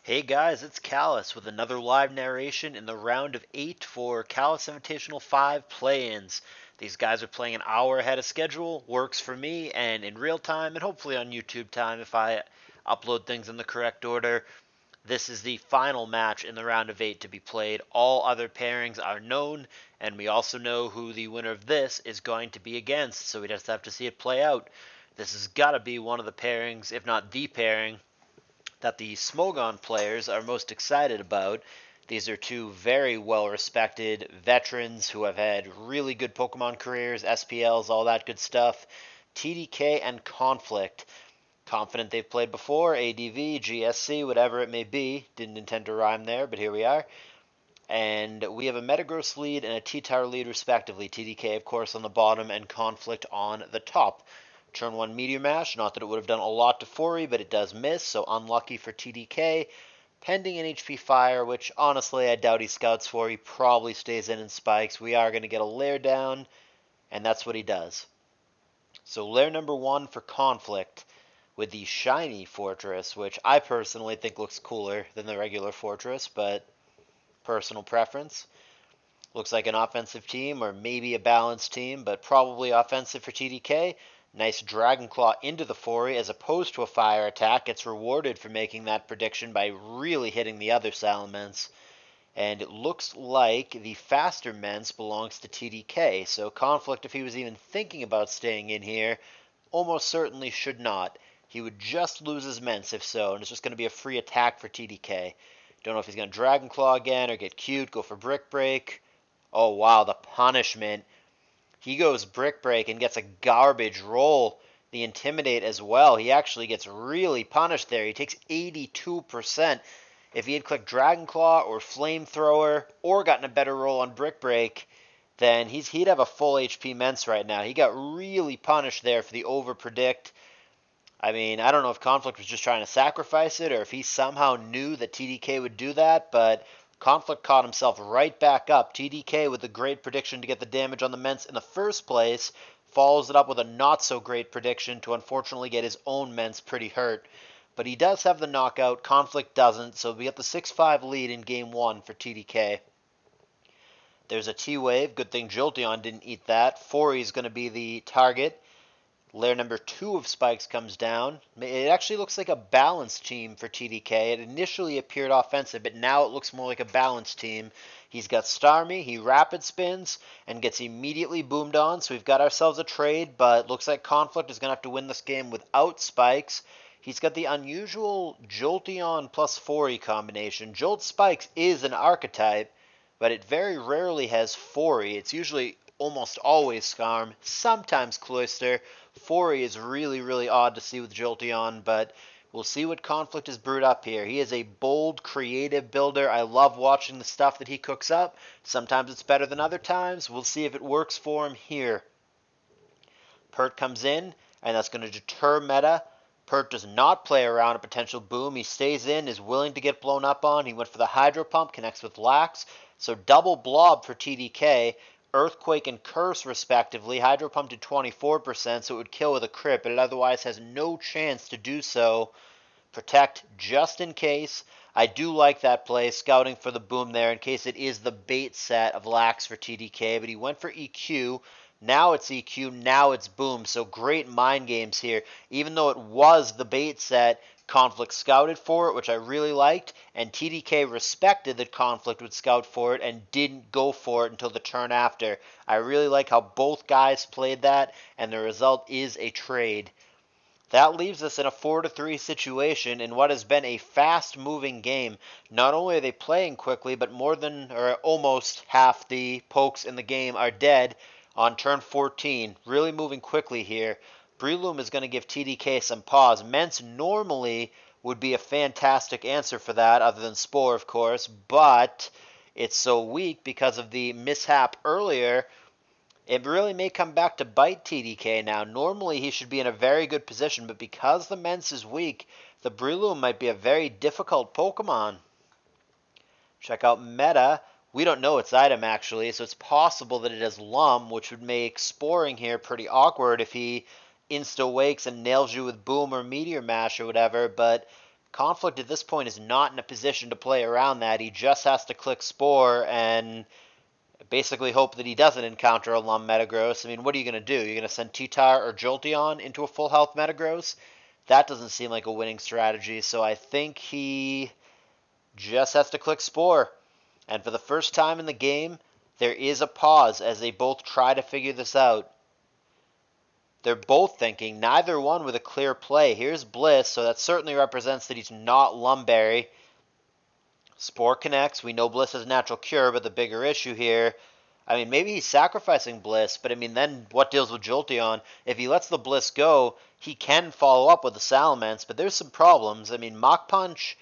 Hey guys, it's Callus with another live narration in the round of 8 for Callus Invitational 5 play-ins. These guys are playing an hour ahead of schedule, works for me, and in real time, and hopefully on YouTube time if I upload things in the correct order. This is the final match in the round of 8 to be played. All other pairings are known, and we also know who the winner of this is going to be against, so we just have to see it play out. This has got to be one of the pairings, if not the pairing, that the Smogon players are most excited about. These are two very well respected veterans who have had really good Pokemon careers, SPLs, all that good stuff. TDK and Conflict. Confident they've played before, ADV, GSC, whatever it may be. Didn't intend to rhyme there, but here we are. And we have a Metagross lead and a T-Tower lead respectively. TDK, of course, on the bottom and Conflict on the top. Turn 1 Meteor Mash, not that it would have done a lot to Fori, but it does miss, so unlucky for TDK. Pending an HP Fire, which honestly I doubt he scouts for. He probably stays in and spikes. We are going to get a lair down, and that's what he does. So lair number 1 for Conflict with the shiny Fortress, which I personally think looks cooler than the regular Fortress, but personal preference. Looks like an offensive team, or maybe a balanced team, but probably offensive for TDK. Nice Dragon Claw into the Fori as opposed to a fire attack. Gets rewarded for making that prediction by really hitting the other Salamence. And it looks like the faster Mence belongs to TDK. So Conflict, if he was even thinking about staying in here, almost certainly should not. He would just lose his Mence if so, and it's just going to be a free attack for TDK. Don't know if he's going to Dragon Claw again or get cute, go for Brick Break. Oh wow, the punishment. He goes Brick Break and gets a garbage roll. The Intimidate as well. He actually gets really punished there. He takes 82%. If he had clicked Dragon Claw or Flamethrower or gotten a better roll on Brick Break, then he'd have a full HP Mence right now. He got really punished there for the over predict. I mean, I don't know if Conflict was just trying to sacrifice it or if he somehow knew that TDK would do that, but Conflict caught himself right back up. TDK with a great prediction to get the damage on the Mence in the first place follows it up with a not so great prediction to unfortunately get his own Mence pretty hurt. But he does have the knockout, Conflict doesn't, so we get the 6-5 lead in game 1 for TDK. There's a T-Wave, good thing Jolteon didn't eat that. Fori's going to be the target. Layer number 2 of Spikes comes down. It actually looks like a balanced team for TDK. It initially appeared offensive, but now it looks more like a balanced team. He's got Starmie, he rapid spins, and gets immediately boomed on, so we've got ourselves a trade, but looks like Conflict is going to have to win this game without Spikes. He's got the unusual Jolteon plus Fori combination. Jolt Spikes is an archetype, but it very rarely has Fori. It's usually almost always Skarm, sometimes Cloyster. Fori is really, really odd to see with Jolteon, but we'll see what Conflict is brewed up here. He is a bold, creative builder. I love watching the stuff that he cooks up. Sometimes it's better than other times. We'll see if it works for him here. Pert comes in, and that's going to deter meta. Pert does not play around a potential boom. He stays in, is willing to get blown up on. He went for the Hydro Pump, connects with Lax. So double blob for TDK. Earthquake and Curse, respectively. Hydro Pump did 24%, so it would kill with a crit, but it otherwise has no chance to do so. Protect just in case. I do like that play, scouting for the boom there in case it is the bait set of Lax for TDK, but he went for EQ. Now it's EQ, now it's boom, so great mind games here. Even though it was the bait set, Conflict scouted for it, which I really liked, and TDK respected that Conflict would scout for it and didn't go for it until the turn after. I really like how both guys played that, and the result is a trade. That leaves us in a 4-3 situation in what has been a fast-moving game. Not only are they playing quickly, but more than, or almost half the pokes in the game are dead on turn 14. Really moving quickly here. Breloom is going to give TDK some pause. Mence normally would be a fantastic answer for that, other than Spore, of course, but it's so weak because of the mishap earlier. It really may come back to bite TDK now. Normally he should be in a very good position, but because the Mence is weak, the Breloom might be a very difficult Pokemon. Check out Meta. We don't know its item actually, so it's possible that it has Lum, which would make Sporing here pretty awkward if he insta-wakes and nails you with Boom or Meteor Mash or whatever, but Conflict at this point is not in a position to play around that. He just has to click Spore and basically hope that he doesn't encounter a Lum Metagross. I mean, what are you going to do? You're going to send T-Tar or Jolteon into a full health Metagross? That doesn't seem like a winning strategy, so I think he just has to click Spore. And for the first time in the game, there is a pause as they both try to figure this out. They're both thinking, neither one with a clear play. Here's Bliss, so that certainly represents that he's not Lumberry. Spore connects. We know Bliss has natural cure, but the bigger issue here, I mean, maybe he's sacrificing Bliss, but I mean, then what deals with Jolteon? If he lets the Bliss go, he can follow up with the Salamence, but there's some problems. I mean, Mach Punch,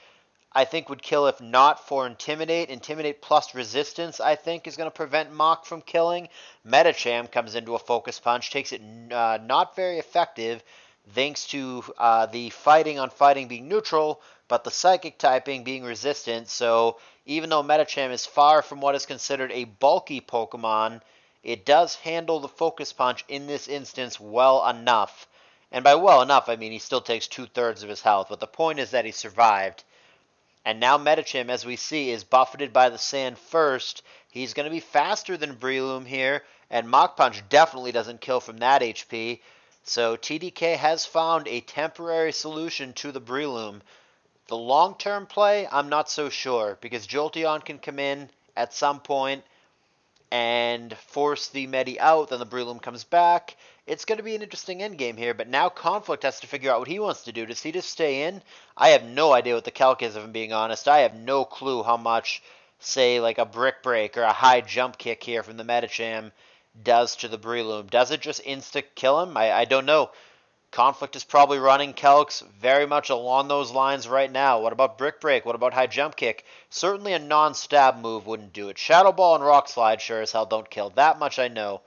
I think, would kill if not for Intimidate. Intimidate plus Resistance, I think, is going to prevent Mach from killing. Medicham comes into a Focus Punch, takes it not very effective, thanks to the fighting on fighting being neutral, but the Psychic typing being resistant. So even though Medicham is far from what is considered a bulky Pokemon, it does handle the Focus Punch in this instance well enough. And by well enough, I mean he still takes 2/3 of his health, but the point is that he survived. And now Medicham, as we see, is buffeted by the sand first. He's going to be faster than Breloom here, and Mach Punch definitely doesn't kill from that HP. So TDK has found a temporary solution to the Breloom. The long-term play, I'm not so sure, because Jolteon can come in at some point and force the Medi out, then the Breloom comes back. It's going to be an interesting endgame here, but now Conflict has to figure out what he wants to do. Does he just stay in? I have no idea what the calc is, if I'm being honest. I have no clue how much, say, like a Brick Break or a high jump kick here from the Medicham does to the Breloom. Does it just insta-kill him? I don't know. Conflict is probably running calcs very much along those lines right now. What about Brick Break? What about High Jump Kick? Certainly a non-stab move wouldn't do it. Shadow Ball and Rock Slide sure as hell don't kill. That much I know.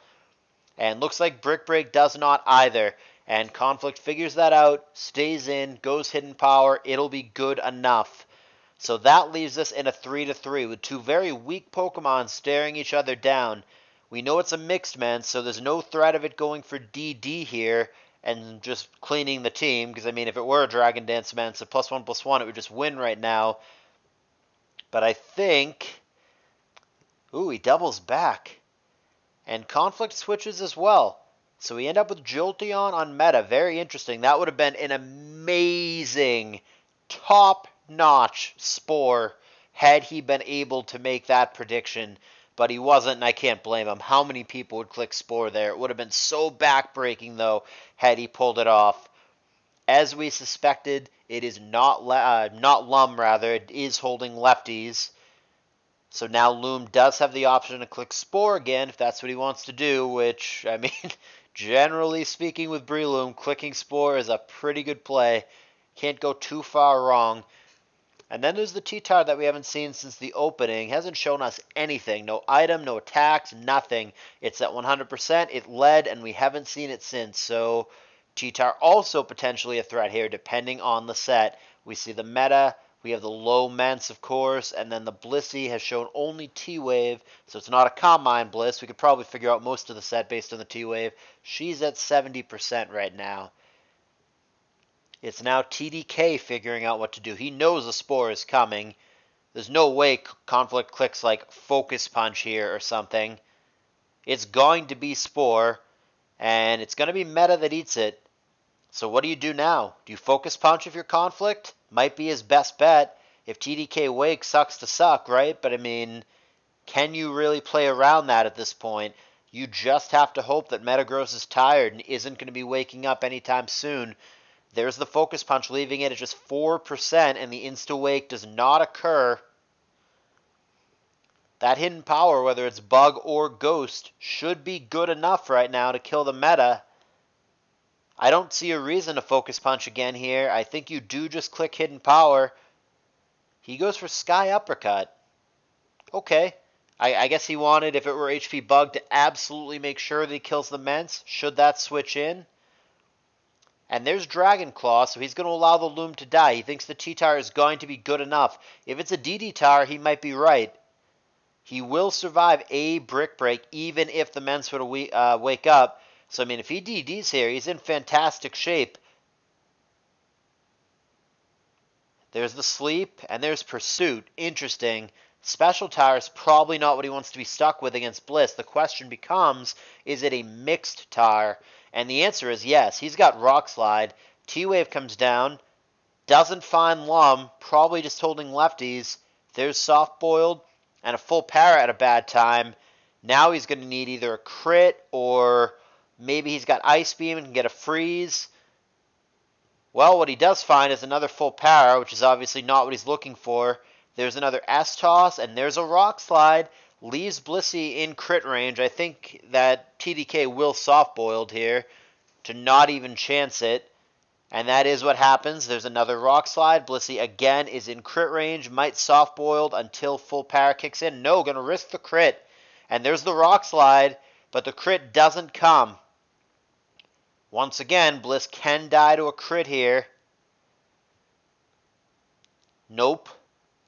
And looks like Brick Break does not either. And Conflict figures that out, stays in, goes Hidden Power. It'll be good enough. So that leaves us in a 3-3 with two very weak Pokemon staring each other down. We know it's a mixed man, so there's no threat of it going for DD here and just cleaning the team, because I mean, if it were a Dragon Dance Mensa +1/+1, it would just win right now. But I think, ooh, he doubles back, and Conflict switches as well. So we end up with Jolteon on meta. Very interesting. That would have been an amazing, top-notch Spore had he been able to make that prediction. But he wasn't, and I can't blame him. How many people would click Spore there? It would have been so backbreaking, though, had he pulled it off. As we suspected, it is not Lum, rather. It is holding lefties. So now Loom does have the option to click Spore again, if that's what he wants to do, which, I mean, generally speaking with Breloom, clicking Spore is a pretty good play. Can't go too far wrong. And then there's the T-Tar that we haven't seen since the opening. Hasn't shown us anything. No item, no attacks, nothing. It's at 100%. It led, and we haven't seen it since. So T-Tar also potentially a threat here, depending on the set. We see the meta. We have the low Mence, of course. And then the Blissey has shown only T-Wave. So it's not a Calm Mind Bliss. We could probably figure out most of the set based on the T-Wave. She's at 70% right now. It's now TDK figuring out what to do. He knows a Spore is coming. There's no way Conflict clicks like Focus Punch here or something. It's going to be Spore, and it's going to be meta that eats it. So what do you do now? Do you Focus Punch if you're Conflict? Might be his best bet. If TDK wakes, sucks to suck, right? But I mean, can you really play around that at this point? You just have to hope that Metagross is tired and isn't going to be waking up anytime soon. There's the Focus Punch, leaving it at just 4%, and the Insta-Wake does not occur. That Hidden Power, whether it's Bug or Ghost, should be good enough right now to kill the meta. I don't see a reason to Focus Punch again here. I think you do just click Hidden Power. He goes for Sky Uppercut. Okay. I guess he wanted, if it were HP Bug, to absolutely make sure that he kills the Mence. Should that switch in? And there's Dragon Claw, so he's going to allow the Loom to die. He thinks the T-Tar is going to be good enough. If it's a DD-Tar, he might be right. He will survive a Brick Break, even if the Mence were to wake up. So, I mean, if he DDs here, he's in fantastic shape. There's the sleep, and there's pursuit. Interesting. Special tire is probably not what he wants to be stuck with against Bliss. The question becomes, is it a mixed tire? And the answer is yes. He's got Rock Slide. T-Wave comes down, doesn't find Lum, probably just holding lefties. There's Soft Boiled and a full para at a bad time. Now he's going to need either a crit or maybe he's got Ice Beam and can get a freeze. Well, what he does find is another full para, which is obviously not what he's looking for. There's another S-Toss, and there's a Rock Slide. Leaves Blissey in crit range. I think that TDK will soft-boiled here to not even chance it. And that is what happens. There's another Rock Slide. Blissey again is in crit range. Might soft-boiled until full para kicks in. No, going to risk the crit. And there's the Rock Slide, but the crit doesn't come. Once again, Bliss can die to a crit here. Nope.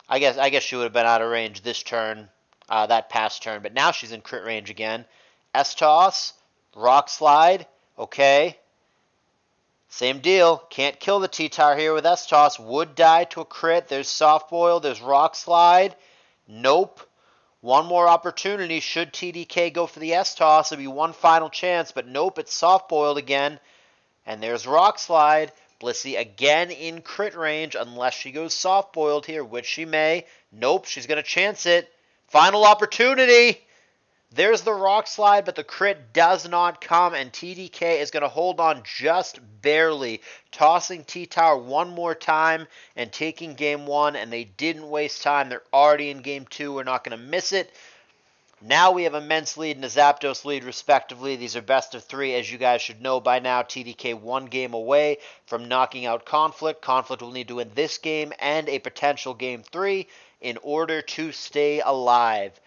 I guess she would have been out of range this turn, that past turn. But now she's in crit range again. S-Toss, Rock Slide, okay. Same deal. Can't kill the T-Tar here with S-Toss. Would die to a crit. There's Soft Boil. There's Rock Slide. Nope. One more opportunity. Should TDK go for the S-Toss, it'll be one final chance. But nope, it's Soft Boiled again. And there's Rock Slide. Blissey again in crit range unless she goes Soft Boiled here, which she may. Nope, she's going to chance it. Final opportunity. There's the Rock Slide, but the crit does not come, and TDK is going to hold on just barely, tossing T-Tower one more time and taking game one, and they didn't waste time. They're already in game two. We're not going to miss it. Now we have a Men's lead and a Zapdos lead, respectively. These are best of three. As you guys should know by now, TDK one game away from knocking out Conflict. Conflict will need to win this game and a potential game three in order to stay alive.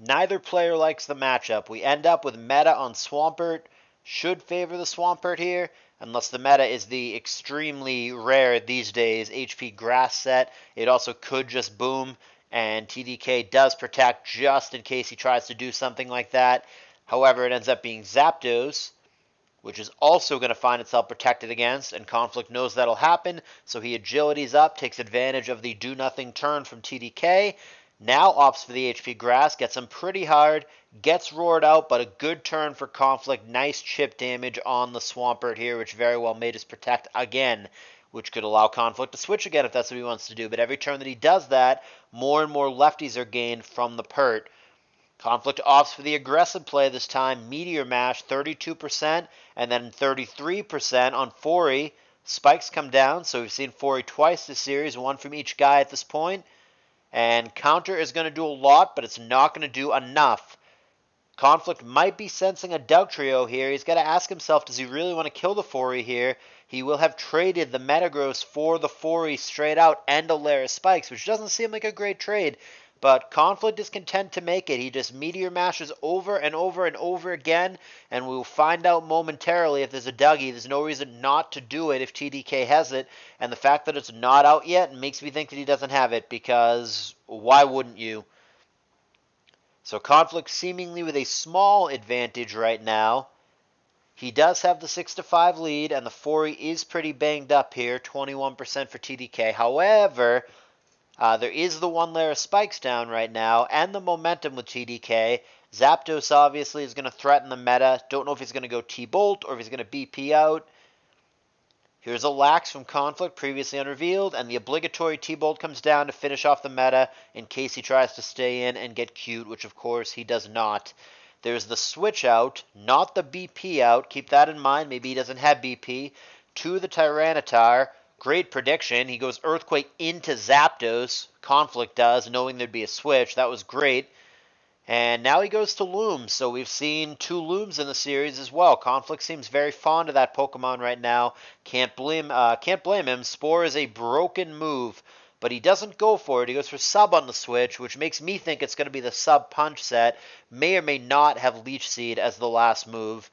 Neither player likes the matchup. We end up with meta on Swampert. Should favor the Swampert here, unless the meta is the extremely rare these days HP Grass set. It also could just boom, and TDK does protect just in case he tries to do something like that. However, it ends up being Zapdos, which is also going to find itself protected against, and Conflict knows that'll happen, so he agilities up, takes advantage of the do-nothing turn from TDK. Now opts for the HP Grass, gets him pretty hard, gets roared out, but a good turn for Conflict. Nice chip damage on the Swampert here, which very well made us protect again, which could allow Conflict to switch again if that's what he wants to do. But every turn that he does that, more and more lefties are gained from the Pert. Conflict opts for the aggressive play this time. Meteor Mash, 32%, and then 33% on Fori. Spikes come down, so we've seen Fori twice this series, one from each guy at this point. And counter is going to do a lot, but it's not going to do enough. Conflict might be sensing a Dugtrio here. He's got to ask himself, does he really want to kill the Fori here? He will have traded the Metagross for the Fori straight out and a Lair of Spikes, which doesn't seem like a great trade. But Conflict is content to make it. He just Meteor Mashes over and over and over again, and we'll find out momentarily if there's a Dougie. There's no reason not to do it if TDK has it, and the fact that it's not out yet makes me think that he doesn't have it, because why wouldn't you? So Conflict seemingly with a small advantage right now. He does have the 6-5 lead, and the Fori is pretty banged up here, 21% for TDK. However, there is the one layer of spikes down right now, and the momentum with TDK. Zapdos obviously is going to threaten the meta. Don't know if he's going to go T-Bolt or if he's going to BP out. Here's a Lax from Conflict, previously unrevealed, and the obligatory T-Bolt comes down to finish off the meta in case he tries to stay in and get cute, which of course he does not. There's the switch out, not the BP out. Keep that in mind. Maybe he doesn't have BP. To the Tyranitar. Great prediction. He goes Earthquake into Zapdos. Conflict does, knowing there'd be a switch. That was great. And now he goes to Loom. So we've seen two Looms in the series as well. Conflict seems very fond of that Pokemon right now. Can't blame him. Spore is a broken move, but he doesn't go for it. He goes for Sub on the switch, which makes me think it's going to be the Sub Punch set. May or may not have Leech Seed as the last move.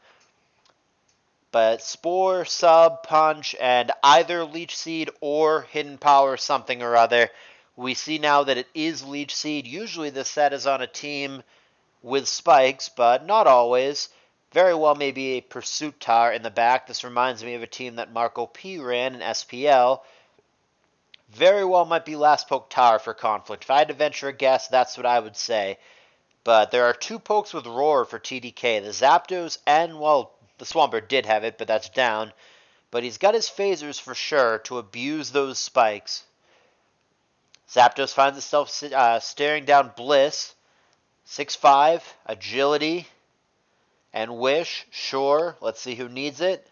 But Spore, Sub, Punch, and either Leech Seed or Hidden Power something or other. We see now that it is Leech Seed. Usually this set is on a team with Spikes, but not always. Very well maybe a Pursuit Tar in the back. This reminds me of a team that Marco P ran in SPL. Very well might be last poke Tar for Conflict. If I had to venture a guess, that's what I would say. But there are 2 pokes with Roar for TDK. The Zapdos and, well, the Swampert did have it, but that's down. But he's got his phasers for sure to abuse those spikes. Zapdos finds itself staring down Bliss. 6-5, Agility, and Wish. Sure, let's see who needs it.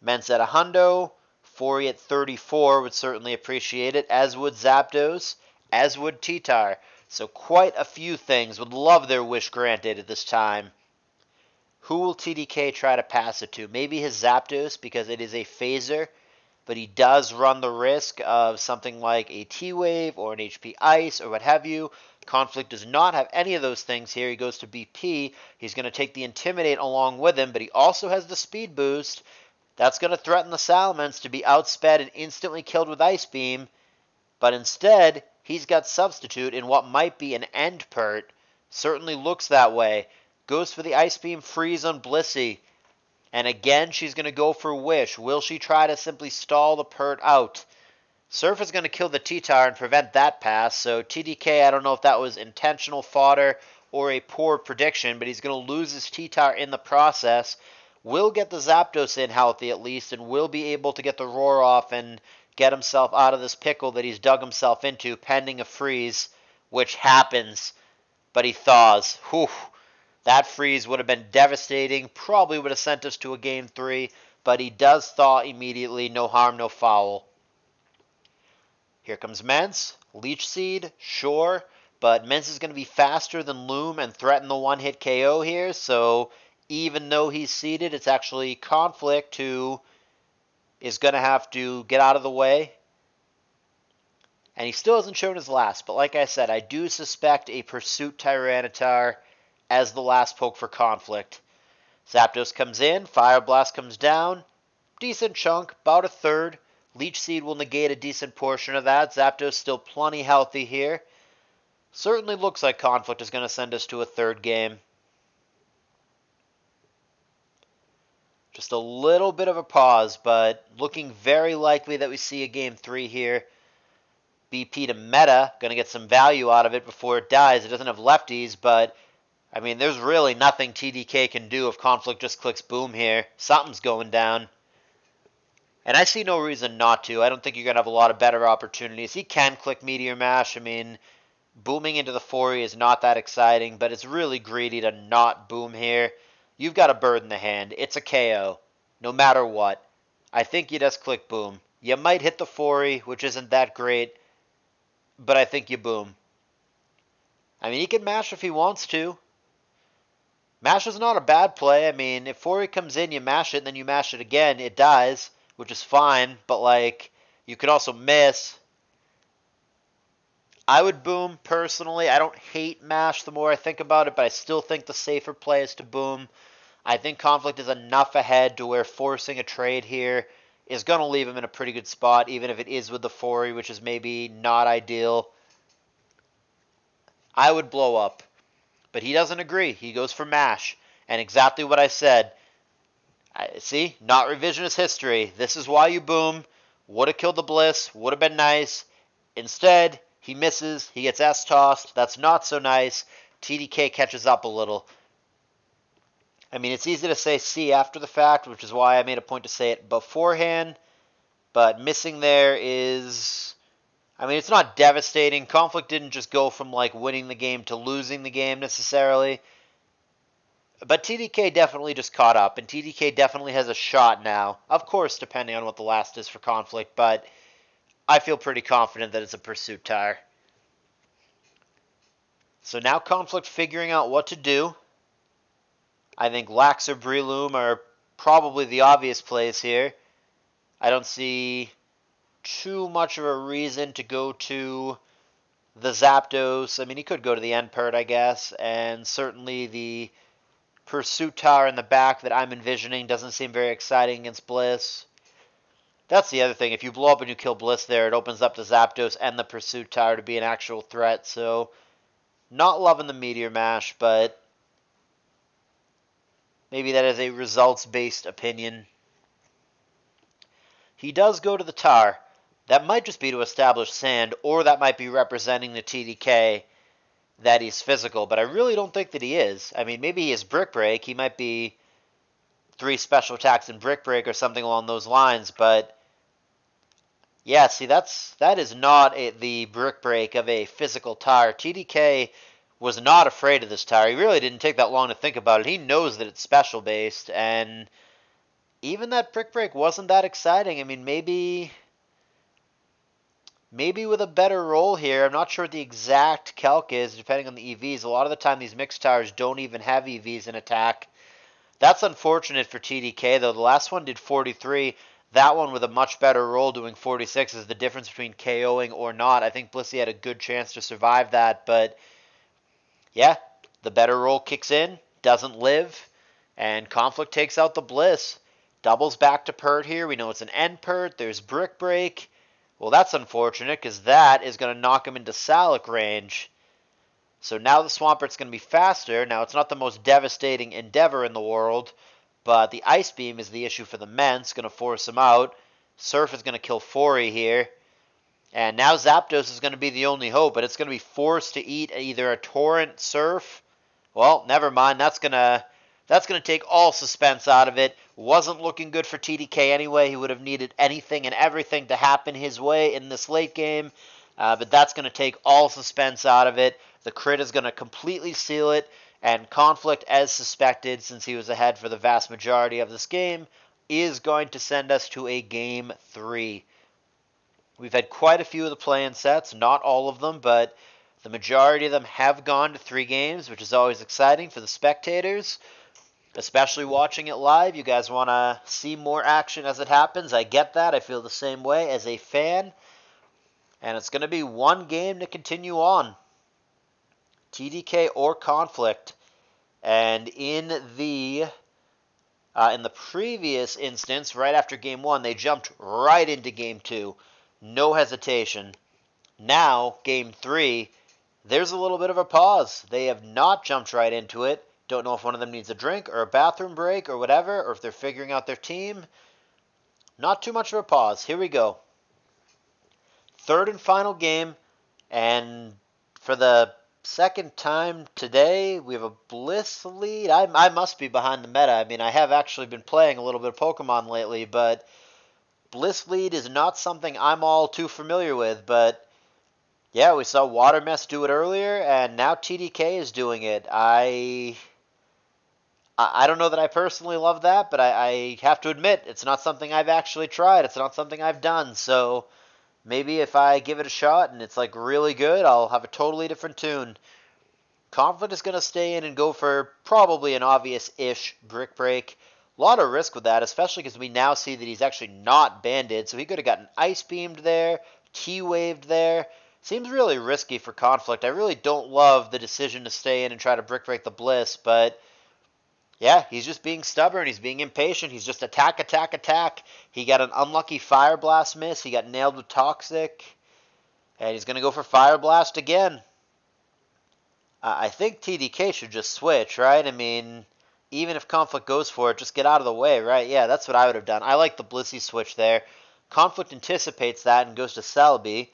Mence at a hundo. Fori at 34 would certainly appreciate it, as would Zapdos, as would T-Tar. So quite a few things would love their wish granted at this time. Who will TDK try to pass it to? Maybe his Zapdos, because it is a phaser, but he does run the risk of something like a T-Wave or an HP Ice or what have you. Conflict does not have any of those things here. He goes to BP. He's going to take the Intimidate along with him, but he also has the Speed Boost. That's going to threaten the Salamence to be outsped and instantly killed with Ice Beam. But instead, he's got Substitute in what might be an End Pert. Certainly looks that way. Goes for the Ice Beam freeze on Blissey. And again, she's going to go for Wish. Will she try to simply stall the Pert out? Surf is going to kill the T-Tar and prevent that pass. So TDK, I don't know if that was intentional fodder or a poor prediction, but he's going to lose his T-Tar in the process. Will get the Zapdos in healthy at least, and will be able to get the Roar off and get himself out of this pickle that he's dug himself into, pending a freeze, which happens, but he thaws. Whew. That freeze would have been devastating, probably would have sent us to a Game 3, but he does thaw immediately, no harm, no foul. Here comes Mence, Leech Seed, sure, but Mence is going to be faster than Loom and threaten the one-hit KO here, so even though he's seeded, it's actually Conflict who is going to have to get out of the way. And he still hasn't shown his last, but like I said, I do suspect a Pursuit Tyranitar as the last poke for Conflict. Zapdos comes in, Fire Blast comes down, decent chunk, about a third. Leech Seed will negate a decent portion of that. Zapdos still plenty healthy here. Certainly looks like Conflict is going to send us to a third game. Just a little bit of a pause, but looking very likely that we see a Game 3 here. BP to Meta, going to get some value out of it before it dies. It doesn't have lefties, but I mean, there's really nothing TDK can do if Conflict just clicks Boom here. Something's going down. And I see no reason not to. I don't think you're going to have a lot of better opportunities. He can click Meteor Mash. I mean, booming into the Fori is not that exciting, but it's really greedy to not boom here. You've got a bird in the hand. It's a KO, no matter what. I think you just click Boom. You might hit the Fori, which isn't that great, but I think you boom. I mean, he can mash if he wants to. Mash is not a bad play. I mean, if Fori comes in, you mash it, and then you mash it again, it dies, which is fine, but, like, you could also miss. I would boom, personally. I don't hate mash the more I think about it, but I still think the safer play is to boom. I think Conflict is enough ahead to where forcing a trade here is going to leave him in a pretty good spot, even if it is with the Fori, which is maybe not ideal. I would blow up. But he doesn't agree. He goes for mash. And exactly what I said. See? Not revisionist history. This is why you boom. Would have killed the Bliss. Would have been nice. Instead, he misses. He gets S-tossed. That's not so nice. TDK catches up a little. I mean, it's easy to say C after the fact, which is why I made a point to say it beforehand. But missing there is... I mean, it's not devastating. Conflict didn't just go from, like, winning the game to losing the game, necessarily. But TDK definitely just caught up, and TDK definitely has a shot now. Of course, depending on what the last is for Conflict, but I feel pretty confident that it's a Pursuit Tire. So now Conflict figuring out what to do. I think Lax or Breloom are probably the obvious plays here. I don't see too much of a reason to go to the Zapdos. I mean, he could go to the N-Pert, I guess, and certainly the Pursuit Tower in the back that I'm envisioning doesn't seem very exciting against Bliss. That's the other thing. If you blow up and you kill Bliss there, it opens up the Zapdos and the Pursuit Tower to be an actual threat, so not loving the Meteor Mash, but maybe that is a results-based opinion. He does go to the Tar. That might just be to establish sand, or that might be representing the TDK that he's physical, but I really don't think that he is. I mean, maybe he is Brick Break. He might be 3 special attacks in Brick Break or something along those lines, but yeah, see, that is not the Brick Break of a physical tire. TDK was not afraid of this tire. He really didn't take that long to think about it. He knows that it's special based, and even that Brick Break wasn't that exciting. I mean, maybe with a better roll here. I'm not sure what the exact calc is, depending on the EVs. A lot of the time, these mixed tires don't even have EVs in attack. That's unfortunate for TDK, though. The last one did 43. That one with a much better roll doing 46 is the difference between KOing or not. I think Blissey had a good chance to survive that, but yeah, the better roll kicks in, doesn't live, and Conflict takes out the Bliss. Doubles back to Pert here. We know it's an end Pert. There's Brick Break. Well, that's unfortunate because that is going to knock him into Salic range. So now the Swampert's going to be faster. Now, it's not the most devastating endeavor in the world, but the Ice Beam is the issue for the men. It's going to force him out. Surf is going to kill Fori here. And now Zapdos is going to be the only hope, but it's going to be forced to eat either a Torrent, Surf. Well, never mind. That's going to take all suspense out of it. Wasn't looking good for TDK anyway. He would have needed anything and everything to happen his way in this late game. But that's going to take all suspense out of it. The crit is going to completely seal it. And Conflict, as suspected, since he was ahead for the vast majority of this game, is going to send us to a Game 3. We've had quite a few of the play-in sets. Not all of them, but the majority of them have gone to 3 games, which is always exciting for the spectators. Especially watching it live. You guys want to see more action as it happens. I get that. I feel the same way as a fan. And it's going to be one game to continue on. TDK or Conflict. And in the previous instance, right after Game 1, they jumped right into Game 2. No hesitation. Now, Game 3, there's a little bit of a pause. They have not jumped right into it. Don't know if one of them needs a drink or a bathroom break or whatever, or if they're figuring out their team. Not too much of a pause. Here we go. Third and final game, and for the second time today, we have a Bliss lead. I must be behind the meta. I mean, I have actually been playing a little bit of Pokemon lately, but Bliss lead is not something I'm all too familiar with, but yeah, we saw Watermess do it earlier, and now TDK is doing it. I don't know that I personally love that, but I have to admit, it's not something I've actually tried. It's not something I've done. So maybe if I give it a shot and it's like really good, I'll have a totally different tune. Conflict is going to stay in and go for probably an obvious-ish Brick Break. A lot of risk with that, especially because we now see that he's actually not banded. So he could have gotten Ice Beamed there, T-Waved there. Seems really risky for Conflict. I really don't love the decision to stay in and try to Brick Break the Bliss, but yeah, he's just being stubborn. He's being impatient. He's just attack, attack, attack. He got an unlucky Fire Blast miss. He got nailed with Toxic. And he's going to go for Fire Blast again. I think TDK should just switch, right? I mean, even if Conflict goes for it, just get out of the way, right? Yeah, that's what I would have done. I like the Blissey switch there. Conflict anticipates that and goes to Celebi.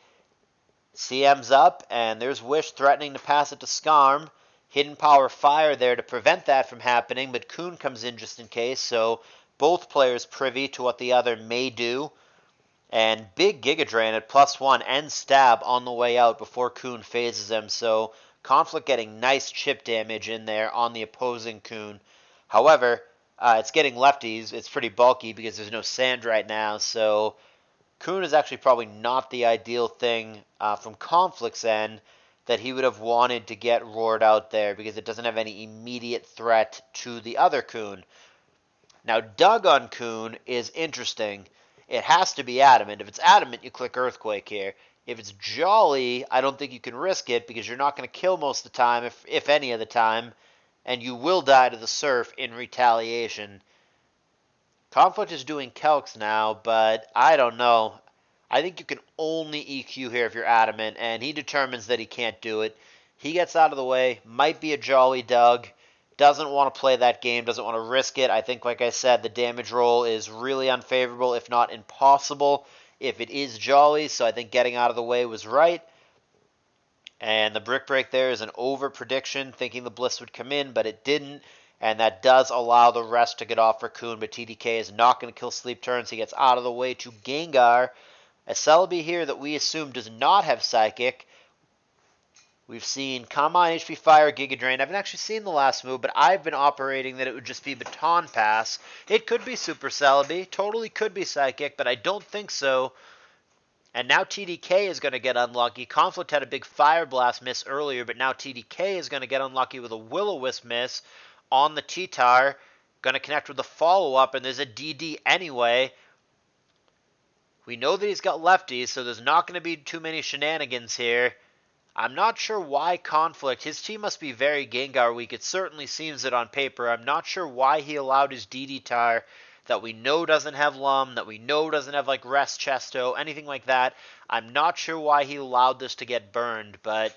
CM's up, and there's Wish threatening to pass it to Skarm. Hidden Power Fire there to prevent that from happening, but Kuhn comes in just in case, so both players privy to what the other may do. And big Giga Drain at +1 and Stab on the way out before Kuhn phases him, so Conflict getting nice chip damage in there on the opposing Kuhn. However, it's getting lefties. It's pretty bulky because there's no sand right now, so Kuhn is actually probably not the ideal thing from Conflict's end that he would have wanted to get roared out there because it doesn't have any immediate threat to the other Kuhn. Now, Doug on Kuhn is interesting. It has to be Adamant. If it's Adamant, you click Earthquake here. If it's Jolly, I don't think you can risk it because you're not going to kill most of the time, if any of the time, and you will die to the Surf in retaliation. Conflict is doing Calcs now, but I don't know. I think you can only EQ here if you're Adamant, and he determines that he can't do it. He gets out of the way, might be a Jolly Doug, doesn't want to play that game, doesn't want to risk it. I think, like I said, the damage roll is really unfavorable, if not impossible, if it is Jolly, so I think getting out of the way was right. And the brick break there is an over prediction, thinking the Bliss would come in, but it didn't. And that does allow the rest to get off for Coon, but TDK is not going to kill sleep turns. He gets out of the way to Gengar. A Celebi here that we assume does not have Psychic. We've seen Combine, HP Fire, Giga Drain. I haven't actually seen the last move, but I've been operating that it would just be Baton Pass. It could be Super Celebi, totally could be Psychic, but I don't think so. And now TDK is going to get unlucky. Conflict had a big Fire Blast miss earlier, but now TDK is going to get unlucky with a Will-O-Wisp miss on the T-Tar. Going to connect with the follow-up, and there's a DD anyway. We know that he's got lefties, so there's not going to be too many shenanigans here. I'm not sure why Conflict, his team must be very Gengar weak. It certainly seems it on paper. I'm not sure why he allowed his DD-Tar that we know doesn't have Lum, that we know doesn't have like Rest Chesto, anything like that. I'm not sure why he allowed this to get burned, but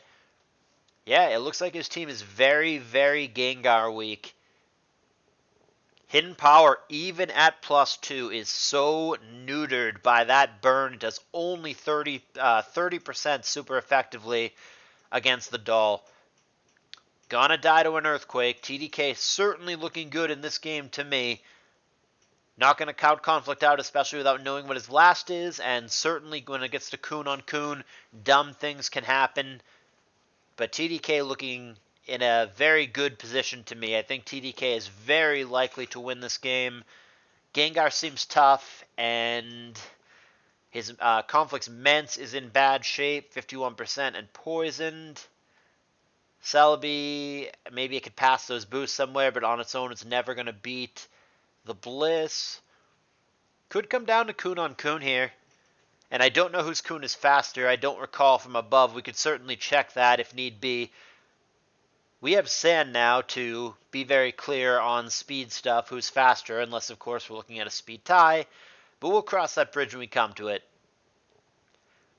yeah, it looks like his team is very, very Gengar weak. Hidden Power, even at +2, is so neutered by that burn. It does only 30% super effectively against the doll. Gonna die to an Earthquake. TDK certainly looking good in this game to me. Not going to count Conflict out, especially without knowing what his last is, and certainly when it gets to Coon on Coon, dumb things can happen. But TDK looking in a very good position to me. I think TDK is very likely to win this game. Gengar seems tough, and his Conflict's Mence is in bad shape, 51% and poisoned. Celebi, maybe it could pass those boosts somewhere, but on its own it's never going to beat the Bliss. Could come down to Coon on Coon here. And I don't know whose Coon is faster. I don't recall from above. We could certainly check that if need be. We have Sand now to be very clear on speed stuff, who's faster, unless, of course, we're looking at a speed tie. But we'll cross that bridge when we come to it.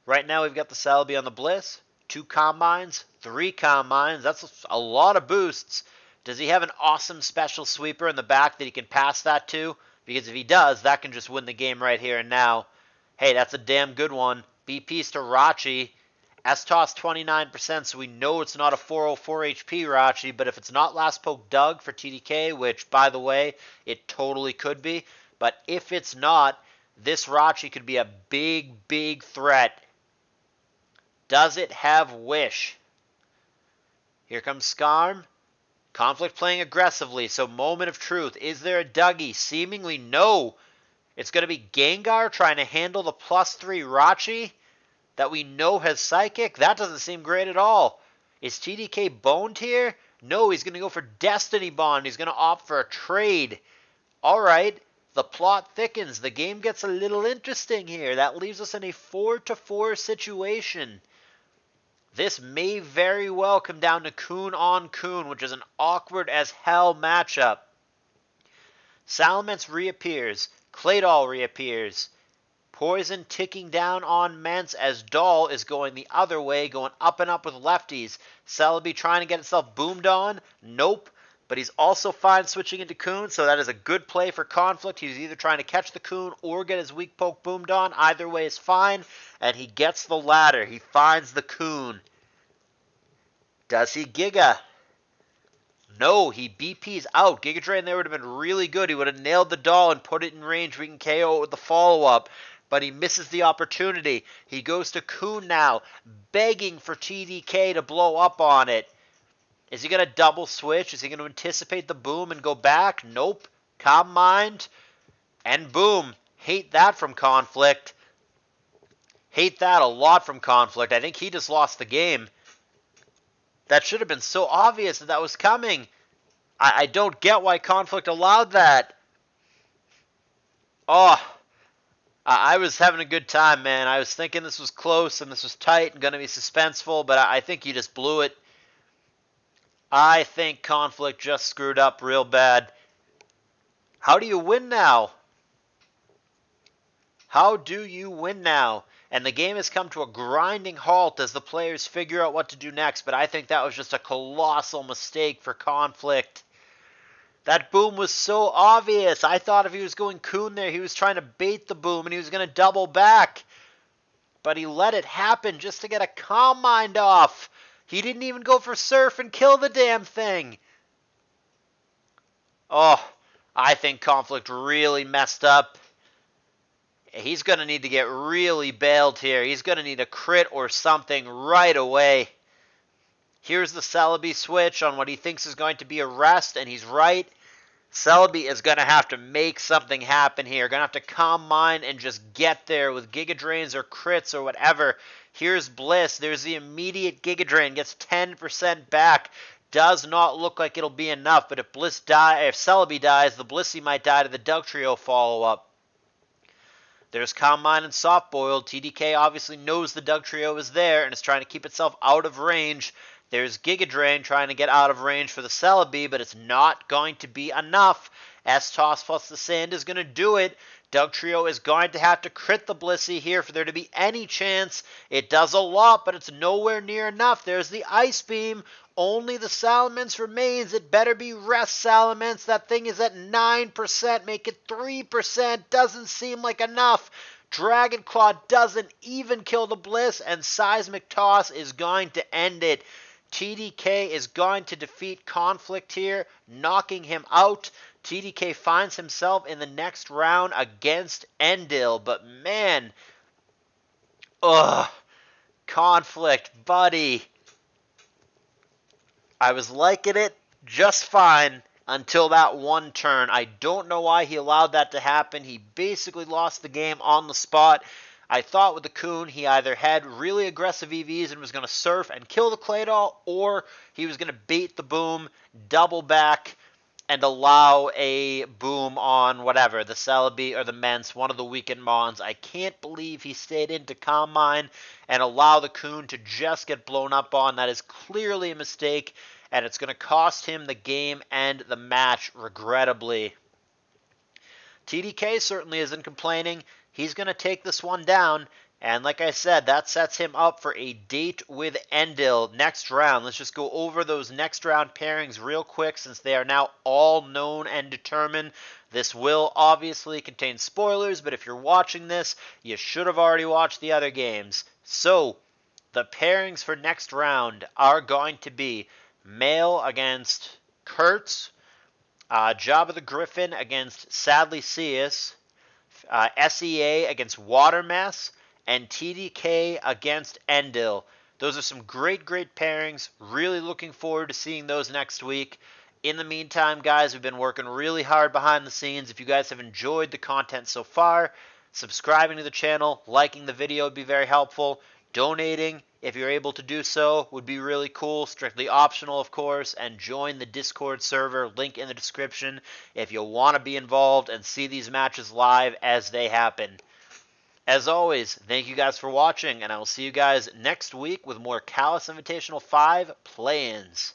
Right now, we've got the Celebi on the Bliss. 2 Combines, 3 Combines. That's a lot of boosts. Does he have an awesome special sweeper in the back that he can pass that to? Because if he does, that can just win the game right here and now. Hey, that's a damn good one. BP's to Rachi. S-Toss 29%, so we know it's not a 404 HP Rachi, but if it's not Last Poke Doug for TDK, which, by the way, it totally could be, but if it's not, this Rachi could be a big, big threat. Does it have Wish? Here comes Skarm. Conflict playing aggressively, so moment of truth. Is there a Dougie? Seemingly no. It's going to be Gengar trying to handle the +3 Rachi that we know has Psychic. That doesn't seem great at all. Is TDK boned here? No, he's going to go for Destiny Bond. He's going to opt for a trade. All right, the plot thickens. The game gets a little interesting here. That leaves us in a 4-4 situation. This may very well come down to Coon on Coon, which is an awkward as hell matchup. Salamence reappears. Claydol reappears. Poison ticking down on Mence as Doll is going the other way, going up and up with lefties. Celebi trying to get itself boomed on. Nope. But he's also fine switching into Coon, so that is a good play for Conflict. He's either trying to catch the Coon or get his weak poke boomed on. Either way is fine. And he gets the latter. He finds the Coon. Does he Giga? No, he BP's out. Giga Drain there would have been really good. He would have nailed the Doll and put it in range. We can KO it with the follow-up. But he misses the opportunity. He goes to Coon now, begging for TDK to blow up on it. Is he going to double switch? Is he going to anticipate the boom and go back? Nope. Calm mind. And boom. Hate that from Conflict. Hate that a lot from Conflict. I think he just lost the game. That should have been so obvious that was coming. I don't get why Conflict allowed that. Oh, I was having a good time, man. I was thinking this was close and this was tight and going to be suspenseful, but I think he just blew it. I think Conflict just screwed up real bad. How do you win now? How do you win now? And the game has come to a grinding halt as the players figure out what to do next, but I think that was just a colossal mistake for Conflict. That boom was so obvious. I thought if he was going Coon there, he was trying to bait the boom and he was going to double back. but he let it happen just to get a Calm Mind off. He didn't even go for Surf and kill the damn thing. Oh, I think Conflict really messed up. He's going to need to get really bailed here. He's going to need a crit or something right away. Here's the Celebi switch on what he thinks is going to be a rest, and he's right. Celebi is going to have to make something happen here. Going to have to Calm Mind and just get there with Giga Drains or crits or whatever. Here's Bliss. There's the immediate Giga Drain. Gets 10% back. Does not look like it'll be enough, but if Celebi dies, the Blissey might die to the Dugtrio follow-up. There's Calm Mind and Soft Boiled. TDK obviously knows the Dugtrio is there and is trying to keep itself out of range. There's Giga Drain trying to get out of range for the Celebi, but it's not going to be enough. S-Toss plus the Sand is going to do it. Dugtrio is going to have to crit the Blissey here for there to be any chance. It does a lot, but it's nowhere near enough. There's the Ice Beam. Only the Salamence remains. It better be rest Salamence. That thing is at 9%. Make it 3%. Doesn't seem like enough. Dragon Claw doesn't even kill the Bliss, and Seismic Toss is going to end it. TDK is going to defeat Conflict here, knocking him out. TDK finds himself in the next round against Endil, but man, Conflict, buddy. I was liking it just fine until that one turn. I don't know why he allowed that to happen. He basically lost the game on the spot. I thought with the Coon, he either had really aggressive EVs and was going to surf and kill the Claydol, or he was going to bait the boom, double back, and allow a boom on whatever, the Celebi or the Mence, one of the weakened Mons. I can't believe he stayed into Calm Mind and allow the Coon to just get blown up on. That is clearly a mistake, and it's going to cost him the game and the match, regrettably. TDK certainly isn't complaining. He's going to take this one down, and like I said, that sets him up for a date with Endil next round. Let's just go over those next round pairings real quick since they are now all known and determined. This will obviously contain spoilers, but if you're watching this, you should have already watched the other games. So, the pairings for next round are going to be Male against Kurtz, Jabba the Griffin against Sadly Seus, SEA against Watermess, and TDK against Endil. Those are some great pairings. Really looking forward to seeing those next week. In the meantime, guys, we've been working really hard behind the scenes. If you guys have enjoyed the content so far, subscribing to the channel, liking the video would be very helpful. Donating, if you're able to do so, would be really cool. Strictly optional, of course. And join the Discord server, link in the description, if you want to be involved and see these matches live as they happen. As always, thank you guys for watching, and I will see you guys next week with more CALLOUS Invitational 5 play-ins.